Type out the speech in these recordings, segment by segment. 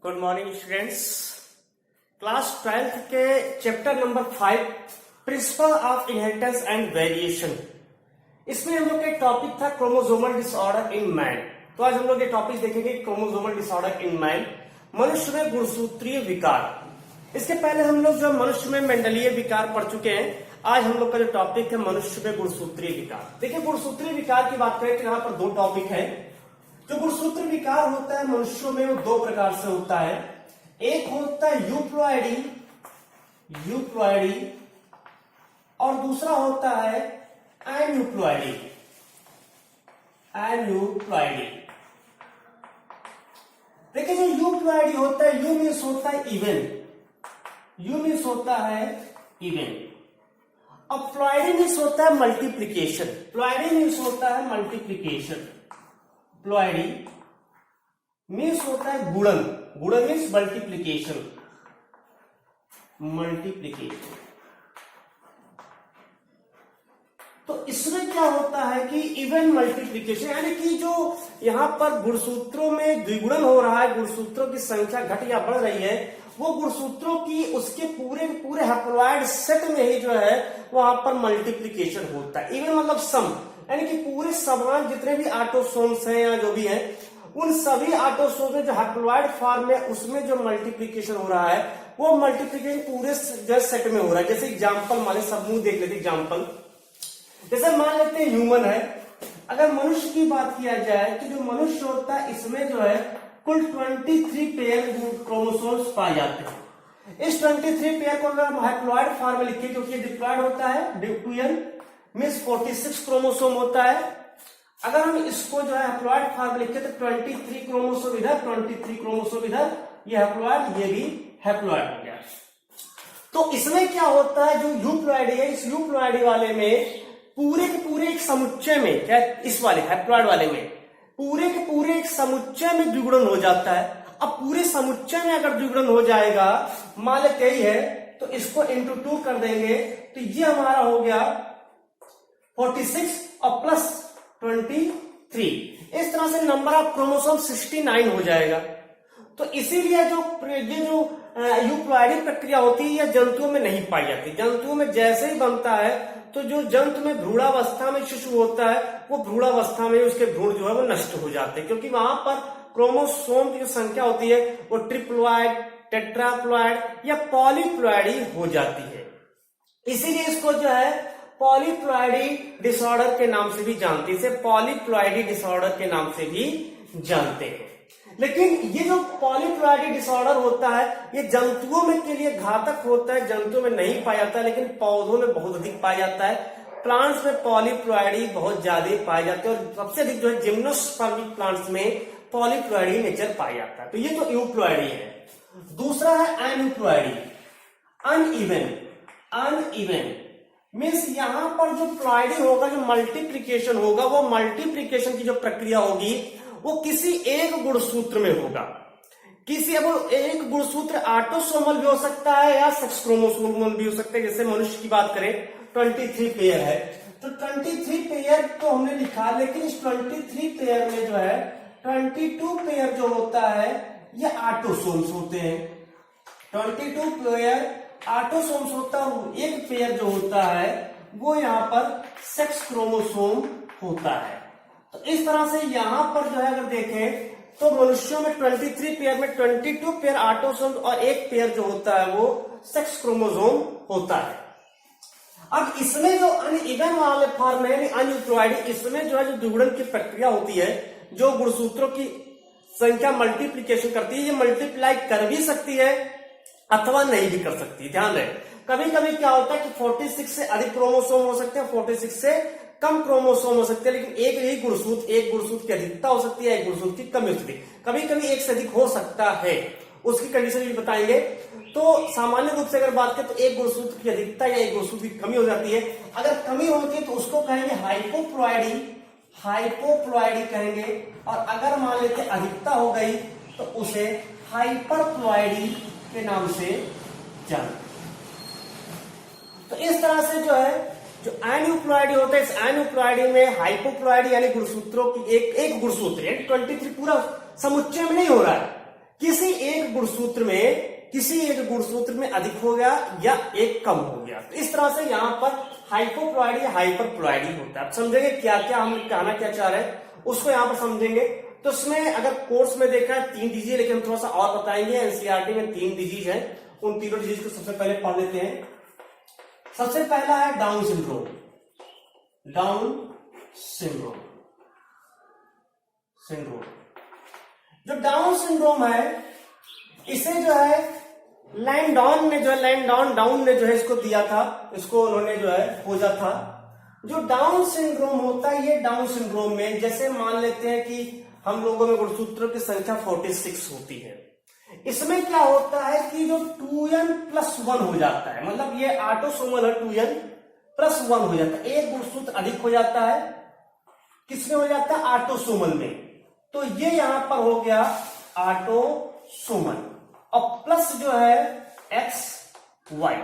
Good morning students. Class 12th के chapter number 5 principle of inheritance and variation, इसमें हम लोग का टॉपिक था क्रोमोसोमल डिसऑर्डर इन मैन। तो आज हम लोग ये टॉपिक देखेंगे क्रोमोसोमल डिसऑर्डर इन मैन, मनुष्य में गुणसूत्रीय विकार। इसके पहले हम लोग जो मनुष्य में मेंडलीय विकार पढ़ चुके हैं। आज हम लोग का जो टॉपिक है मनुष्य में गुणसूत्रीय विकार। देखिए, गुणसूत्रीय विकार की बात करें तो यहाँ पर दो टॉपिक है। जो गुणसूत्र विकार होता है मनुष्यों में वो दो प्रकार से होता है। एक होता है यूप्लॉइडी और दूसरा होता है एन्यूप्लॉइडी। देखिए, जो यूप्लॉइडी होता है, यू मीन्स होता है इवन, और प्लॉइडी मीन्स होता है मल्टीप्लीकेशन। प्लॉइडी मीन्स होता है गुणन मीन्स मल्टीप्लीकेशन। तो इसमें क्या होता है कि इवन मल्टीप्लीकेशन, यानी कि जो यहां पर गुणसूत्रों में द्विगुणन हो रहा है, गुणसूत्रों की संख्या घट या बढ़ रही है, वो गुणसूत्रों की उसके पूरे हैप्लॉइड सेट में ही जो है वहां पर मल्टीप्लीकेशन होता है। इवन मतलब सम, यानी कि पूरे समान जितने भी ऑटोसोम्स हैं या जो भी हैं, उन सभी ऑटोसोम्स में जो हैप्लॉइड फॉर्म है उसमें जो मल्टीप्लीकेशन हो रहा है वो मल्टीप्लीकेशन पूरे जो सेट में हो रहा है। जैसे एग्जांपल मान समूह देख लेते एग्जांपल, जैसे मान लेते हैं ह्यूमन है। अगर मनुष्य की बात किया जाए तो जो मनुष्य होता है इसमें जो है कुल 23 पेयर क्रोमोसोम्स पाए जाते हैं। इस 23 पेयर को अगर हम हैप्लॉइड फॉर्म में लिखे, क्योंकि डिप्लॉइड होता है, डिप्लूयन मीन्स 46 क्रोमोसोम होता है। अगर हम इसको जो है हैप्लॉइड फॉर्म में लिखे तो 23 क्रोमोसोम इधर, 23 क्रोमोसोम इधर, ये हैप्लॉइड, ये भी हैप्लॉइड हो गया। तो इसमें क्या होता है, जो यूप्लॉइडी है, इस यूप्लॉइडी वाले में पूरे के पूरे एक समुच्चय में, क्या इस वाले हैप्लॉइड वाले में पूरे के पूरे एक समुच्चय में द्विगुणन हो जाता है। अब पूरे समुच्चय में अगर द्विगुणन हो जाएगा, मान लेते ही है, तो इसको इंटू 2 कर देंगे तो ये हमारा हो गया 46 और प्लस 23। इस तरह से नंबर ऑफ क्रोमोसोम 69 हो जाएगा। तो इसीलिए जो यूप्लॉइडी प्रक्रिया होती है यह जंतुओं में नहीं पाई जाती। जंतुओं में जैसे ही बनता है तो जो जंतु में भ्रूणावस्था में शिशु होता है वो भ्रूणावस्था में उसके भ्रूण जो है वो नष्ट हो जाते हैं, क्योंकि वहां पर क्रोमोसोम की जो संख्या होती है वो ट्रिप्लॉइड, टेट्राप्लॉइड या पॉलीप्लॉइडी हो जाती है। इसीलिए इसको जो है पॉलीप्लॉइडी डिसऑर्डर के नाम से भी जानते हैं, इसे पॉलीप्लॉइडी डिसऑर्डर के नाम से भी जानते हैं। लेकिन ये जो पॉलीप्लॉइडी डिसऑर्डर होता है ये जंतुओं में के लिए घातक होता है, जंतुओं में नहीं पाया जाता है, लेकिन पौधों में बहुत अधिक पाया जाता है। प्लांट्स में पॉलीप्लॉइडी बहुत ज्यादा पाए जाते हैं और सबसे अधिक जो है जिम्नोस्पर्मिक प्लांट्स में पॉलीप्लॉइडी नेचर पाया जाता है। तो ये तो यूप्लॉइडी है। दूसरा है एन्यूप्लॉइडी, अनइवन मीन्स यहां पर जो प्लॉइडी होगा, जो मल्टीप्लीकेशन होगा, वो मल्टीप्लीकेशन की जो प्रक्रिया होगी वो किसी एक गुणसूत्र में होगा। किसी अब एक गुणसूत्र ऑटोसोमल भी हो सकता है या सेक्स क्रोमोसोमल भी हो सकता है। जैसे मनुष्य की बात करें 23 पेयर है, तो 23 पेयर तो हमने लिखा, लेकिन इस 23 पेयर में जो है 22 पेयर जो होता है ये ऑटोसोम्स होते हैं। 22 पेयर ऑटोसोम्स होता है, एक पेयर जो होता है वो यहाँ पर सेक्स क्रोमोसोम होता है। तो इस तरह से यहां पर जो है अगर देखें तो मनुष्यों में 23 पेयर में 22 पेयर ऑटोसोम और एक पेयर जो होता है वो सेक्स क्रोमोसोम होता है। अब इसमें जो अनइवन वाले फॉर्म है अनयूप्लॉइडी, इसमें जो है जो द्विगुणन की प्रक्रिया होती है, जो गुणसूत्रों की संख्या मल्टीप्लीकेशन करती है, ये मल्टीप्लाई कर भी सकती है अथवा नहीं भी कर सकती। ध्यान रहे, कभी कभी क्या होता है कि 46 से अधिक क्रोमोसोम हो सकते हैं, 46 से कम क्रोमोसोम हो सकते हैं, लेकिन एक गुणसूत्र की अधिकता हो सकती है, एक गुणसूत्र की कमी हो सकती है। कभी कभी एक से अधिक हो सकता है, उसकी कंडीशन भी बताएंगे। तो सामान्य रूप से अगर बात करें तो एक गुणसूत्र की अधिकता या एक गुणसूत्र की कमी हो जाती है। अगर कमी होती है तो उसको कहेंगे हाइपोप्लॉइडी कहेंगे, और अगर मान लेते अधिकता हो गई तो उसे हाइपरप्लॉइडी के नाम से जानते। तो इस तरह से जो है जो एन्यूप्लॉइडी होता है, इस एन्यूप्लॉइडी में हाइपोप्लॉइडी यानी गुणसूत्रों की एक गुणसूत्र 23 पूरा समुच्चय में नहीं हो रहा है, किसी एक गुणसूत्र में अधिक हो गया या एक कम हो गया। तो इस तरह से यहां पर हाइपोप्लॉइडी या हाइपरप्लॉइडी होता है। आप समझेंगे क्या क्या हम कहना क्या चाह रहे हैं उसको यहां पर समझेंगे। तो इसमें अगर कोर्स में देखा है 3 डिजीज, लेकिन हम थोड़ा सा और बताएंगे। एनसीईआरटी में 3 डिजीज है, उन तीनों डिजीज को सबसे पहले पढ़ लेते हैं। सबसे पहला है डाउन सिंड्रोम। जो डाउन सिंड्रोम है इसे जो है लैंगडॉन ने जो है इसको दिया था, इसको उन्होंने जो है खोजा था। जो डाउन सिंड्रोम होता है, ये डाउन सिंड्रोम में जैसे मान लेते हैं कि हम लोगों में गुणसूत्रों की संख्या 46 होती है। इसमें क्या होता है कि जो 2n+1 हो जाता है, मतलब ये ऑटोसोमल है, 2n+1 हो जाता है। एक गुणसूत्र अधिक हो जाता है, किसमें हो जाता है? ऑटोसोमल में। तो ये यहां पर हो गया ऑटोसोमल, और प्लस जो है XY।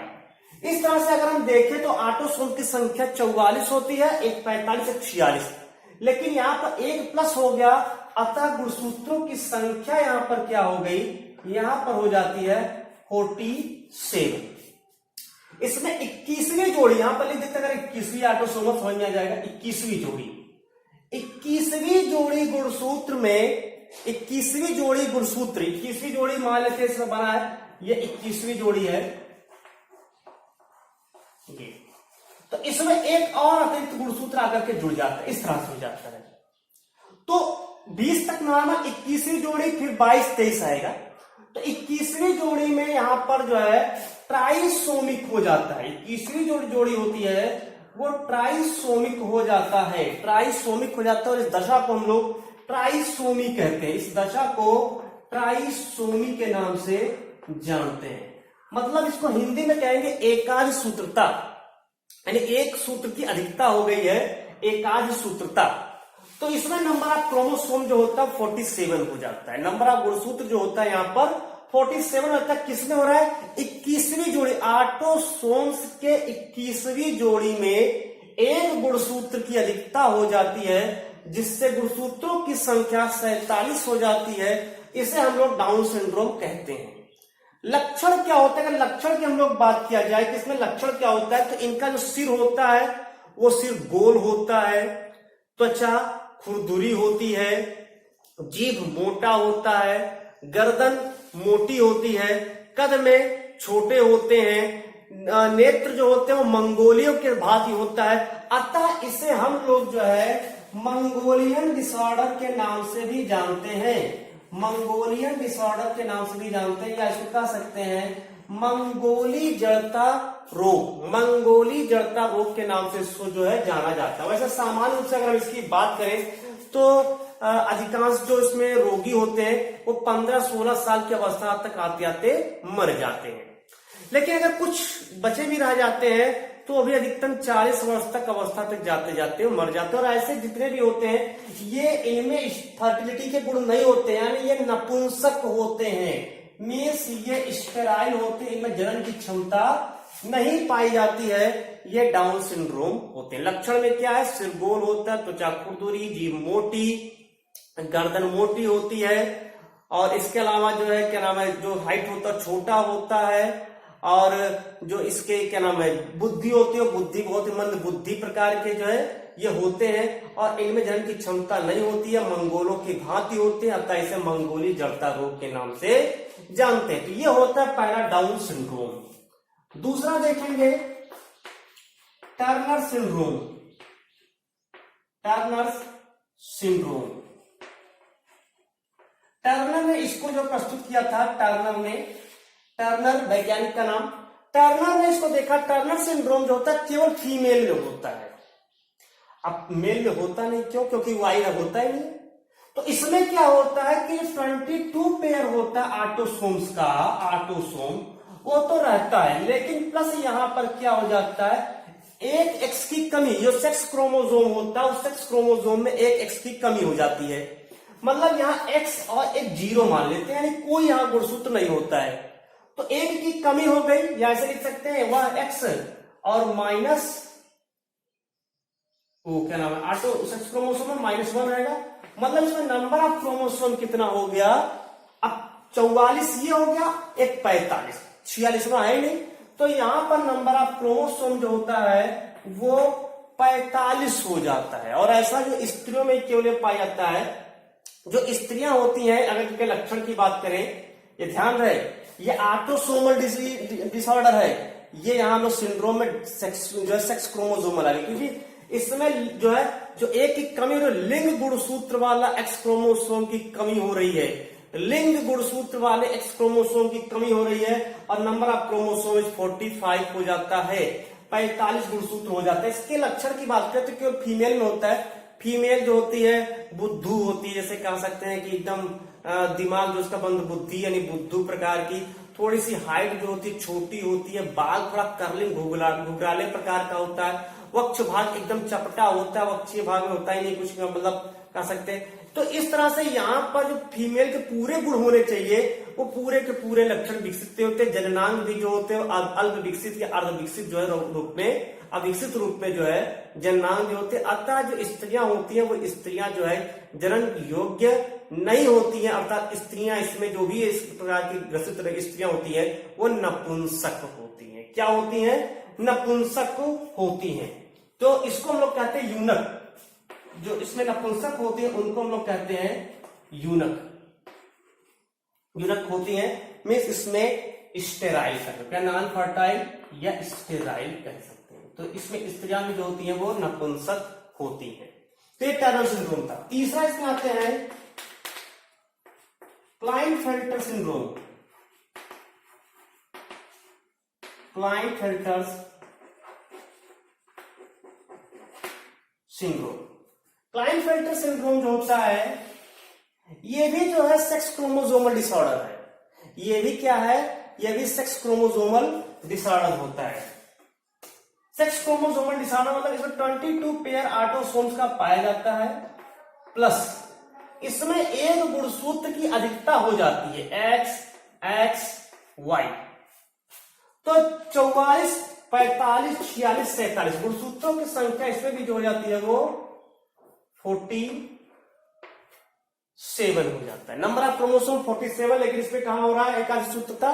इस तरह से अगर हम देखें तो ऑटोसोम की संख्या 44 होती है, एक 45, एक 46, लेकिन यहां पर एक प्लस हो गया, अतः गुणसूत्रों की संख्या यहां पर क्या हो गई? यहां पर हो जाती है 47। इसमें 21वीं जोड़ी यहां पर लिख देते हैं, अगर 21वीं ऑटोसोमल समझ में आ जाएगा। 21वीं जोड़ी गुणसूत्र में 21वीं जोड़ी मान लेते हैं इसमें बना है, ये 21वीं जोड़ी है ये। तो इसमें एक और अतिरिक्त गुणसूत्र आकर के जुड़ जाता है, इस तरह से हो जाता है। तो 20 तक नॉर्मल, 21वीं जोड़ी फिर 22, 23 आएगा। तो 21वीं जोड़ी में यहां पर जो है ट्राइसोमिक हो जाता है। 21वीं जोड़ी होती है वो ट्राइसोमिक हो जाता है, और इस दशा को हम लोग ट्राइसोमी कहते हैं। इस दशा को ट्राइसोमी के नाम से जानते हैं। मतलब इसको हिंदी में कहेंगे एकाज सूत्रता, यानी एक सूत्र की अधिकता हो गई है, एकाज सूत्रता। तो इसमें नंबर ऑफ क्रोमोसोम जो होता है 47 हो जाता है। नंबर ऑफ गुणसूत्र जो होता है यहां पर 47 होता है। किसमें हो रहा है? 21वीं जोड़ी, ऑटोसोम्स के 21वीं जोड़ी में एक गुणसूत्र की अधिकता हो जाती है, जिससे गुणसूत्रों की संख्या 47 हो जाती है। इसे हम लोग डाउन सिंड्रोम कहते हैं। लक्षण क्या होता है? अगर लक्षण की हम लोग बात किया जाए कि इसमें लक्षण क्या होता है, तो इनका जो सिर होता है वो सिर गोल होता है, त्वचा खुरदुरी होती है, जीभ मोटा होता है, गर्दन मोटी होती है, कद में छोटे होते हैं, नेत्र जो होते हैं वो मंगोलियों के भांति होता है। अतः इसे हम लोग जो है मंगोलियन डिसऑर्डर के नाम से भी जानते हैं। मंगोलियन डिसऑर्डर के नाम से भी जानते हैं, या इसको कह सकते हैं मंगोली जड़ता रोग के नाम से इसको जो है जाना जाता है। वैसे सामान्य रूप से अगर हम इसकी बात करें तो अधिकांश जो इसमें रोगी होते हैं वो 15-16 साल की अवस्था तक आते आते मर जाते हैं। लेकिन अगर कुछ बचे भी रह जाते हैं तो अभी अधिकतम 40 वर्ष तक अवस्था तक जाते जाते मर जाते हैं। और ऐसे जितने भी होते हैं ये इनमें फर्टिलिटी के गुण नहीं होते हैं, यानी ये नपुंसक होते हैं, मीन्स ये स्टेराइल होते हैं, इनमें जनन की क्षमता नहीं पाई जाती है। ये डाउन सिंड्रोम होते हैं। लक्षण में क्या है? सिर गोल होता है, त्वचा खुरदुरी, जीभ मोटी, गर्दन मोटी होती है, और इसके अलावा जो है क्या नाम है, जो हाइट होता है छोटा होता है, और जो इसके क्या नाम है बुद्धि होती है, बुद्धि बहुत ही मंद बुद्धि प्रकार के जो है ये होते हैं, और इनमें जनन की क्षमता नहीं होती है, मंगोलों की भांति होते हैं, अतः इसे मंगोली जड़ता रोग के नाम से जानते हैं। तो ये होता है पहला डाउन सिंड्रोम। दूसरा देखेंगे टर्नर सिंड्रोम। टर्नर ने इसको जो प्रस्तुत किया था, टर्नर वैज्ञानिक का नाम, टर्नर ने इसको देखा। टर्नर सिंड्रोम जो होता है केवल फीमेल में होता है, अब मेल में होता नहीं। क्यों? क्योंकि वाई होता ही नहीं। तो इसमें क्या होता है कि 22 पेयर होता है ऑटोसोम्स का, ऑटोसोम वो तो रहता है, लेकिन प्लस यहां पर क्या हो जाता है, एक एक्स की कमी, जो सेक्स क्रोमोसोम होता है उस सेक्स क्रोमोसोम में एक एक्स की कमी हो जाती है। मतलब यहां एक्स और एक 0 मान लेते हैं, यानी कोई यहां गुणसूत्र नहीं होता है। तो एक की कमी हो गई, या ऐसे लिख सकते हैं वह एक्स और माइनस वो क्या नाम है ऑटो सेक्स क्रोमोसोम में -1 रहेगा। मतलब इसमें नंबर ऑफ क्रोमोसोम कितना हो गया? अब 44 ये हो गया, एक 45, 46वां है ही नहीं, तो यहां पर नंबर ऑफ क्रोमोसोम जो होता है वो 45 हो जाता है। और ऐसा जो स्त्रियों में केवल पाया जाता है। जो स्त्रियां होती हैं, अगर इनके लक्षण की बात करें, ये ध्यान रहे, ये ऑटोसोमल डिसऑर्डर है, ये यहां लोग सिंड्रोम में सेक्स क्रोमोसोमल आ गए, क्योंकि इसमें जो है जो एक की कमी हो रही है, लिंग गुणसूत्र वाला एक्स क्रोमोसोम की कमी हो रही है, लिंग गुणसूत्र वाले एक्स क्रोमोसोम की कमी हो रही है, और नंबर ऑफ क्रोमोसोम 45 हो जाता है, 45 गुणसूत्र हो जाता है। इसके लक्षण की बात करें तो केवल फीमेल में होता है। फीमेल जो होती है बुद्धू होती है, जैसे कह सकते हैं कि एकदम दिमाग जो उसका बंद बुद्धि यानी बुद्धू प्रकार की, थोड़ी सी हाइट जो होती है छोटी होती है, बाल थोड़ा कर्लिंग घुघराले प्रकार का होता है, वक्ष भाग एकदम चपटा होता है, वक्षीय भाग में होता ही नहीं कुछ, मतलब कह सकते हैं। तो इस तरह से यहाँ पर जो फीमेल के पूरे गुण होने चाहिए वो पूरे के पूरे लक्षण विकसित होते हैं। जननांग भी जो होते हैं अल्प विकसित या अर्ध विकसित जो है रूप में, अविकसित रूप में जो है जननांग भी होते हैं। अतः जो स्त्रियां होती हैं वो स्त्रियां जो है जनन योग्य नहीं होती हैं, अर्थात स्त्रियां इसमें जो भी इस प्रकार की ग्रसित स्त्रियां होती है वो नपुंसक होती हैं। क्या होती हैं? नपुंसक होती हैं। तो इसको हम लोग कहते हैं यूनक। जो इसमें नपुंसक होती है उनको हम लोग कहते हैं यूनक। यूनक होती हैं मीन्स इसमें स्टेराइल क्या नॉन फर्टाइल या स्टेराइल कह सकते हैं। तो इसमें स्त्रियां जो होती हैं वो नपुंसक होती हैं। तो ये टर्नर सिंड्रोम था। तीसरा इसमें आते हैं Klinefelter syndrome. Klinefelter syndrome, Klinefelter syndrome जो होता है ये भी जो है सेक्स क्रोमोसोमल डिसऑर्डर है। ये भी क्या है? ये भी सेक्स क्रोमोसोमल डिसऑर्डर होता है। सेक्स क्रोमोसोमल डिसऑर्डर मतलब इसमें 22 पेयर ऑटोसोम्स का पाया जाता है, प्लस इसमें एक गुणसूत्र की अधिकता हो जाती है XXY। तो 44, 45, 46, 47 गुणसूत्रों की संख्या इसमें भी जो हो जाती है वो 47 हो जाता है। नंबर ऑफ क्रोमोसोम 47, लेकिन इसमें कहां हो रहा है? एकादश सूत्रता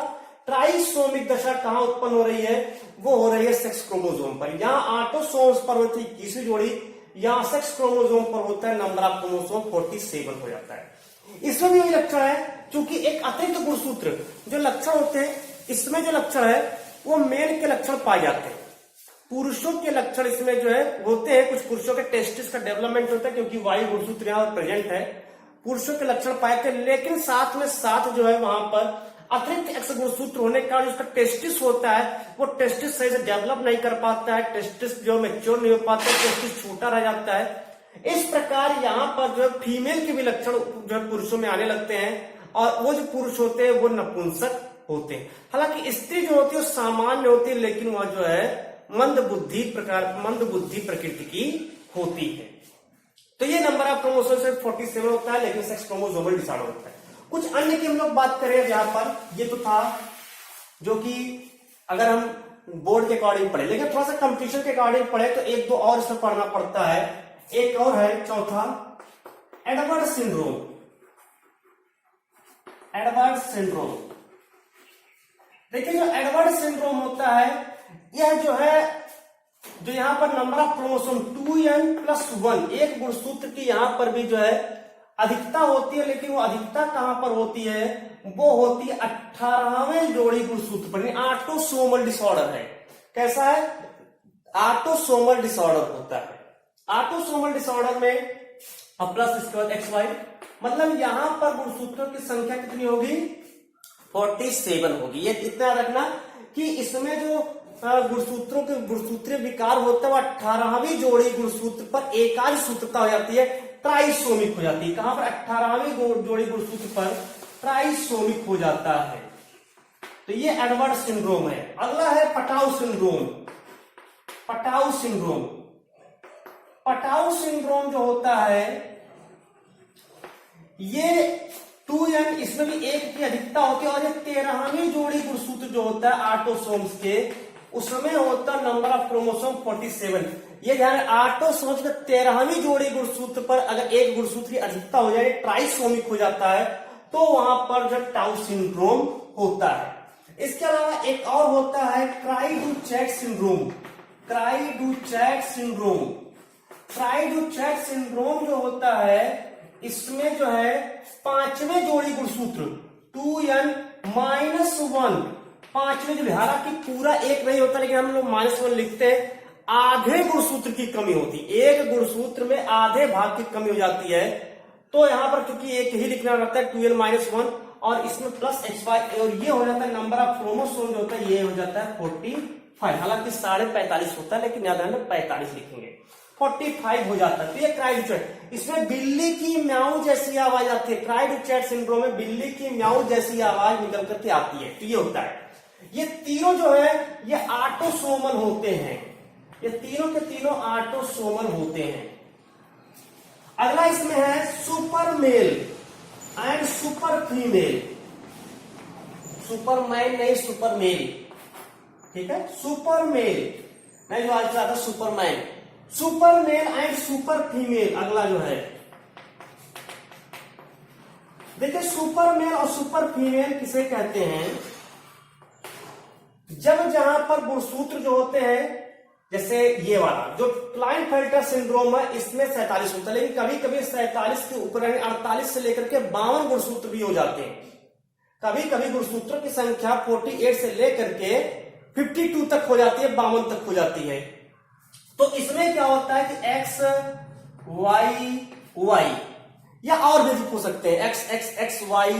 ट्राइसोमिक दशा कहां उत्पन्न हो रही है? वो हो रही है सेक्स क्रोमोसोम पर। यहां ऑटोसोम्स पर होती है 21वीं जोड़ी, यहां सेक्स क्रोमोसोम पर होता है नंबर ऑफ क्रोमोसोम 47 हो जाता है। इसमें भी वही लक्षण है, क्योंकि एक अतिरिक्त गुणसूत्र जो लक्षण होते हैं, इसमें जो लक्षण है वो मेल के लक्षण पाए जाते हैं। पुरुषों के लक्षण इसमें जो है होते हैं, कुछ पुरुषों के टेस्टिस का डेवलपमेंट होता है क्योंकि वायु गुणसूत्र यहां प्रेजेंट है, पुरुषों के लक्षण पाए थे। लेकिन साथ में साथ जो है वहां पर अतिरिक्त एक्स गुणसूत्र होने का जो उसका टेस्टिस होता है वो टेस्टिस सही से डेवलप नहीं कर पाता है, टेस्टिस जो मैच्योर नहीं हो पाता, टेस्टिस छोटा रह जाता है। इस प्रकार यहाँ पर जो है फीमेल के भी लक्षण जो है पुरुषों में आने लगते हैं, और वो जो पुरुष होते हैं वो नपुंसक होते हैं। हालांकि स्त्री जो होती है वो सामान्य होती है, लेकिन वह जो है मंद बुद्धि प्रकृति की होती है। तो ये नंबर ऑफ क्रोमोसोम से 47 होता है, लेकिन सेक्स क्रोमोसोमल डिसऑर्डर होता है। कुछ अन्य की हम लोग बात करें यहाँ पर, ये तो था जो कि अगर हम बोर्ड के अकॉर्डिंग पढ़े, लेकिन थोड़ा सा कंपटीशन के अकॉर्डिंग पढ़े तो एक दो और इसमें पढ़ना पड़ता है। एक और है चौथा, एडवर्ड सिंड्रोम। एडवर्ड सिंड्रोम, देखिए जो एडवर्ड सिंड्रोम होता है यह जो है जो यहां पर नंबर ऑफ क्रोमोसोम 2n+1 एक गुणसूत्र की यहां पर भी जो है अधिकता होती है, लेकिन वो अधिकता कहां पर होती है? वो होती है 18वें जोड़ी गुणसूत्र पर। ऑटोसोमल डिसऑर्डर है। कैसा है? ऑटोसोमल डिसऑर्डर होता है। ऑटोसोमल डिसऑर्डर में प्लस इसके बाद XY, मतलब यहां पर गुणसूत्रों की संख्या कितनी होगी? 47 होगी। ये इतना रखना कि इसमें जो गुणसूत्रों के गुणसूत्रीय विकार होता है वो 18वीं जोड़ी गुणसूत्र पर एकाध सूत्रता हो जाती है, ट्राइसोमिक हो जाती है। कहां पर? 18वीं जोड़ी गुणसूत्र पर ट्राइसोमिक हो जाता है। तो ये एडवर्ड सिंड्रोम है। अगला है Patau syndrome. Patau syndrome, Patau syndrome जो होता है ये 2n, इसमें भी एक की अधिकता होती है, और ये 13वीं जोड़ी गुणसूत्र जो होता है ऑटोसोम्स के, उसमें होता है नंबर ऑफ क्रोमोसोम 47। ये ध्यान, ऑटोसोम्स के 13वीं जोड़ी गुणसूत्र पर अगर एक गुणसूत्र की अधिकता हो जाए, ट्राइसोमिक हो जाता है, तो वहां पर जो टाउ सिंड्रोम होता है। इसके अलावा एक और होता है cry-do-chat syndrome. Cry-do-chat syndrome, cry-do-chat syndrome जो होता है, इसमें जो है पांचवें जोड़ी गुणसूत्र 2n-1, पांचवें जोड़ी, हालांकि पूरा एक नहीं होता लेकिन हम लोग -1 लिखते हैं, आधे गुणसूत्र की कमी होती है, एक गुणसूत्र में आधे भाग की कमी हो जाती है। तो यहां पर क्योंकि एक ही लिखना रहता है 2n-1 और इसमें प्लस XY और ये हो जाता है नंबर ऑफ क्रोमोसोम जो होता है ये हो जाता है 45, हालांकि 45.5 होता है लेकिन याद रखना 45 लिखेंगे, 45 हो जाता है। तो ये क्राई-डू-चैट, इसमें बिल्ली की म्याऊ जैसी आवाज आती है। क्राई-डू-चैट सिंड्रोम में बिल्ली की म्याऊ जैसी आवाज निकल करके आती है, तो ये होता है। ये तीनों जो है ये ऑटोसोमल होते हैं, ये तीनों के तीनों ऑटोसोमल होते हैं। अगला इसमें है super male and super female, Superman नहीं सुपर मेल, ठीक है, सुपर मेल नहीं जो आज था Superman, super male and super female. अगला जो है देखिए सुपर मेल और सुपर फीमेल किसे कहते हैं, जब जहां पर गुणसूत्र जो होते हैं, जैसे ये वाला जो क्लाइनफेल्टर सिंड्रोम है इसमें 47 होता है, लेकिन कभी कभी 47 के ऊपर 48 से लेकर के 52 गुणसूत्र भी हो जाते हैं। कभी कभी गुणसूत्रों की संख्या 48 से लेकर के 52 तक हो जाती है, 52 तक हो जाती है। तो इसमें क्या होता है कि X Y Y या और भी हो सकते हैं, X X X Y,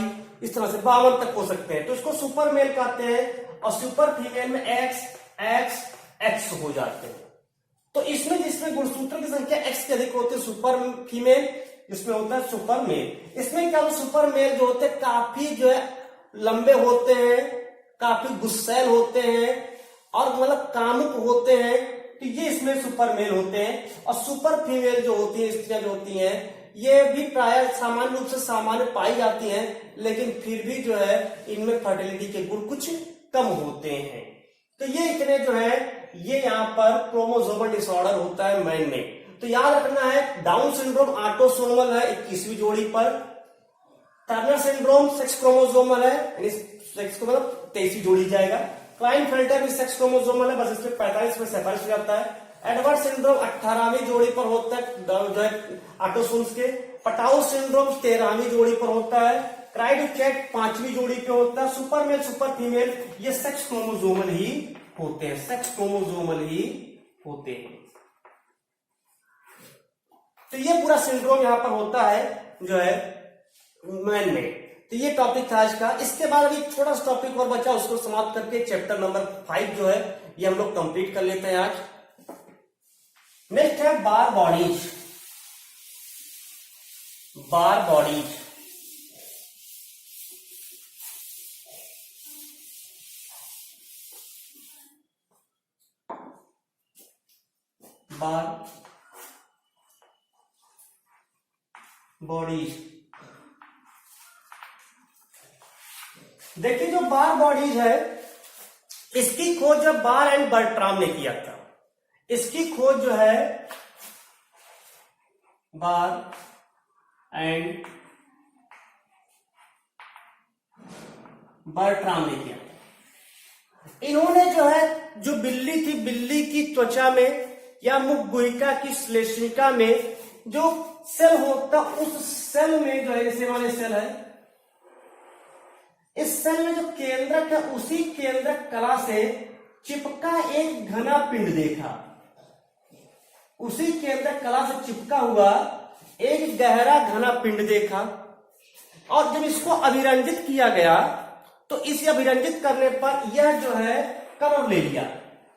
इस तरह से 52 तक हो सकते हैं। तो इसको सुपर मेल कहते हैं और सुपर फीमेल में X X X हो जाते हैं। तो इसमें जिसमें गुणसूत्र की संख्या X के अधिक होती है सुपर फीमेल, जिसमें होता है सुपर मेल। इसमें क्या सुपर मेल जो होते हैं काफी जो है लंबे होते हैं, काफी गुस्सैल होते हैं और मतलब कामुक होते हैं, तो ये इसमें सुपर मेल होते हैं। और सुपर फीमेल जो होती है, स्त्रियां जो होती हैं, ये भी प्राय सामान्य रूप से सामान्य पाई जाती हैं, लेकिन फिर भी जो है इनमें फर्टिलिटी के गुण कुछ कम होते हैं। तो ये इतने जो है ये यहाँ पर क्रोमोसोमल डिसऑर्डर होता है मैन में। तो याद रखना है डाउन सिंड्रोम ऑटोसोमल है 21वीं जोड़ी पर, टर्नर सिंड्रोम सेक्स क्रोमोसोमल है, यानी सेक्स को मतलब 23वीं जोड़ी जाएगा। क्लाइनफेल्टर भी सेक्स क्रोमोसोमल है, बस इसमें 45 में 47 हो जाता है। एडवर्ड सिंड्रोम 18वीं जोड़ी पर होता है जो है ऑटोसोम्स के। पटाउ सिंड्रोम 13वीं जोड़ी पर होता है। क्राई-डू-चैट 5वीं जोड़ी पे होता है। सुपर मेल सुपर फीमेल ये सेक्स क्रोमोसोमल ही होते हैं, सेक्स क्रोमोसोमल ही होते हैं। तो ये पूरा सिंड्रोम यहां पर होता है जो है मैन में। तो ये टॉपिक था आज का। इसके बाद अभी छोटा सा टॉपिक और बचा, उसको समाप्त करके चैप्टर नंबर 5 जो है ये हम लोग कंप्लीट कर लेते हैं आज। नेक्स्ट है बार बॉडीज। बार बॉडीज बार बॉडीज देखिए जो बार बॉडीज है इसकी खोज जब बार एंड बर्ट्राम ने किया था। इसकी खोज जो है बार एंड बर्ट्राम ने किया। इन्होंने जो है जो बिल्ली थी, बिल्ली की त्वचा में या मुख गुहिका की श्लेष्मिका में जो सेल होता, उस सेल में जो है जैसे वाले सेल है, इस सेल में जो केंद्रक है उसी केंद्रक कला से चिपका एक घना पिंड देखा। उसी केंद्रक कला से चिपका हुआ एक गहरा घना पिंड देखा और जब इसको अभिरंजित किया गया तो इसे अभिरंजित करने पर यह जो है कलर ले लिया।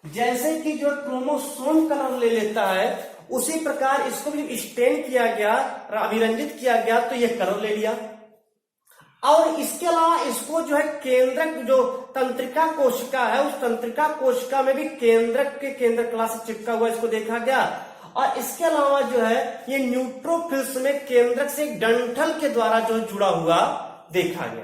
जैसे कि जो क्रोमोसोम कलर ले लेता है उसी प्रकार इसको भी स्टेन किया गया, अभिरंजित किया गया तो यह कलर ले लिया। और इसके अलावा इसको जो है केंद्रक जो तंत्रिका कोशिका है उस तंत्रिका कोशिका में भी केंद्रक के केंद्र कला से चिपका हुआ इसको देखा गया। और इसके अलावा जो है ये न्यूट्रोफिल्स में केंद्रक से एक डंठल के द्वारा जो है जुड़ा हुआ देखा गया।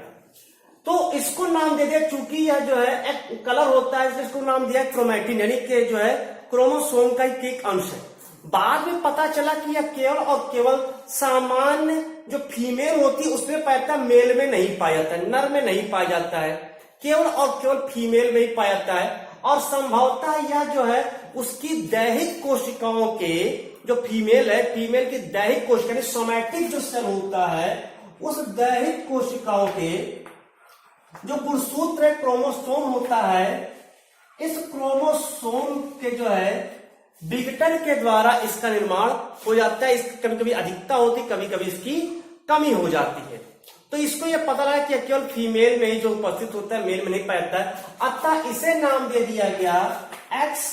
तो इसको नाम दे दिया, चूंकि यह जो है एक कलर होता है इसलिए इसको नाम दिया क्रोमैटिन, यानी कि जो है क्रोमोसोम का एक अंश है। बाद में पता चला कि यह केवल और केवल सामान्य जो फीमेल होती है उसमें पाया जाता है, मेल में नहीं पाया जाता है, नर में नहीं पाया जाता है, केवल और केवल फीमेल में ही पाया जाता है। और संभवतः यह जो है उसकी दैहिक कोशिकाओं के, जो फीमेल है, फीमेल की दैहिक कोशिका सोमैटिक जो सेल होता है, उस दैहिक कोशिकाओं के जो गुणसूत्र क्रोमोसोम होता है, इस क्रोमोसोम के जो है विघटन के द्वारा इसका निर्माण हो जाता है। इसकी कभी कभी अधिकता होती, कभी कभी इसकी कमी हो जाती है। तो इसको यह पता लगा कि केवल फीमेल में ही जो उपस्थित होता है, मेल में नहीं पाया जाता है, अतः इसे नाम दे दिया गया एक्स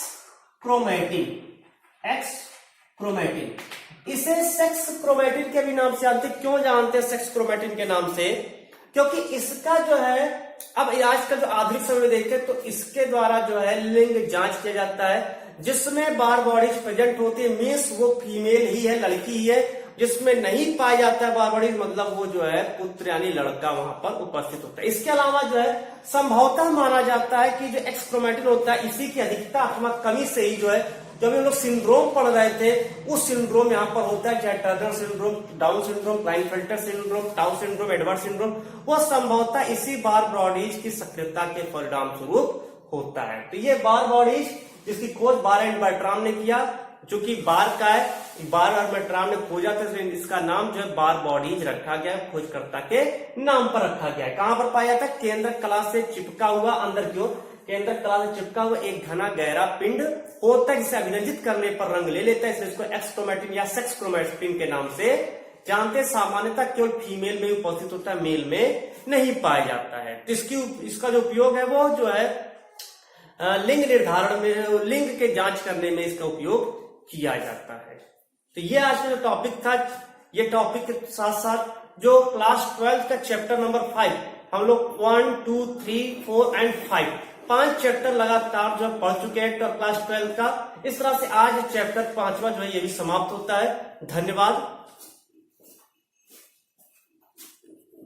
क्रोमैटिन। एक्स क्रोमैटिन इसे सेक्स क्रोमैटिन के भी नाम से जानते। क्यों जानते हैं सेक्स क्रोमैटिन के नाम से? क्योंकि इसका जो है, अब आजकल जो आधुनिक समय में देखें तो इसके द्वारा जो है लिंग जांच किया जाता है, जिसमें बार बॉडीज प्रेजेंट होती है, मीन्स वो फीमेल ही है, लड़की ही है। जिसमें नहीं पाया जाता है बार बॉडीज, मतलब वो जो है पुत्र यानी लड़का वहां पर उपस्थित होता है। इसके अलावा जो है संभवतः माना जाता है कि जो एक्स क्रोमैटिन होता है, इसी की अधिकता अथवा कमी से ही जो है, जब हम लोग सिंड्रोम पढ़ रहे थे, उस सिंड्रोम यहाँ पर होता है, चाहे Turner syndrome, down syndrome, Klinefelter syndrome, tau syndrome, Edward syndrome, वो संभवतः इसी बार बॉडीज की सक्रियता के परिणाम स्वरूप होता है। तो ये बार बॉडीज जिसकी खोज बार एंड बर्ट्राम ने किया, जो कि बार का है, बार और बर्ट्राम ने खोजा था, तो इसका नाम जो है बार बॉडीज रखा गया, खोजकर्ता के नाम पर रखा गया है। कहां पर पाया जाता है? केंद्र कला से चिपका हुआ, अंदर की ओर केंद्र कला से चिपका हुआ एक घना गहरा पिंड होता है, जिसे अभिरंजित करने पर रंग ले लेता है, इसलिए इसको एक्स क्रोमैटिन या सेक्स क्रोमैटिन के नाम से जानते। सामान्यतः केवल फीमेल में उपस्थित होता है, मेल में नहीं पाया जाता है। इसका जो उपयोग है वो जो है लिंग निर्धारण में, लिंग के जांच करने में इसका उपयोग किया जाता है। तो ये आज का जो टॉपिक था, ये टॉपिक के साथ साथ जो क्लास 12 का चैप्टर नंबर 5, हम लोग 1, 2, 3, 4 एंड 5 5 चैप्टर लगातार जो पढ़ चुके हैं क्लास 12 का। इस तरह से आज चैप्टर 5वां जो है ये भी समाप्त होता है। धन्यवाद।